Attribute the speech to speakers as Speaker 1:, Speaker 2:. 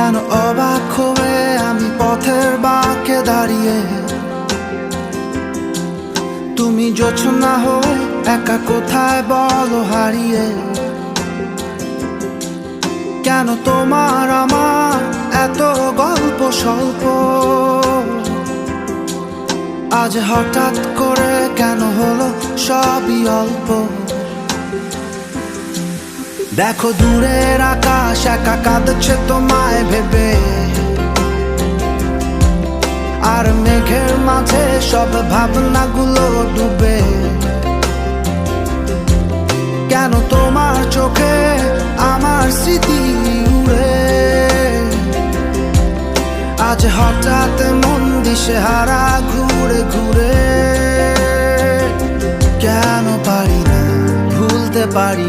Speaker 1: কেন অবাক হয়ে আমি পথের বাঁকে দাঁড়িয়ে, তুমি জোছনা হয়ে একা কোথায় বলো হারিয়ে। কেন তোমার আমার এত গল্প স্বল্প, আজ হঠাৎ করে কেন হলো সবই অল্প। দেখো দূরের আকাশ একা কাঁদছে তোমায় ভেবে, আর মেঘের মাঝে সব ভাবনাগুলো ডুবে। কেন তোমার চোখে আমার স্মৃতি উড়ে, আজ হঠাৎ মন দিশেহারা ঘুরে ঘুরে। কেন পারি না ভুলতে পারি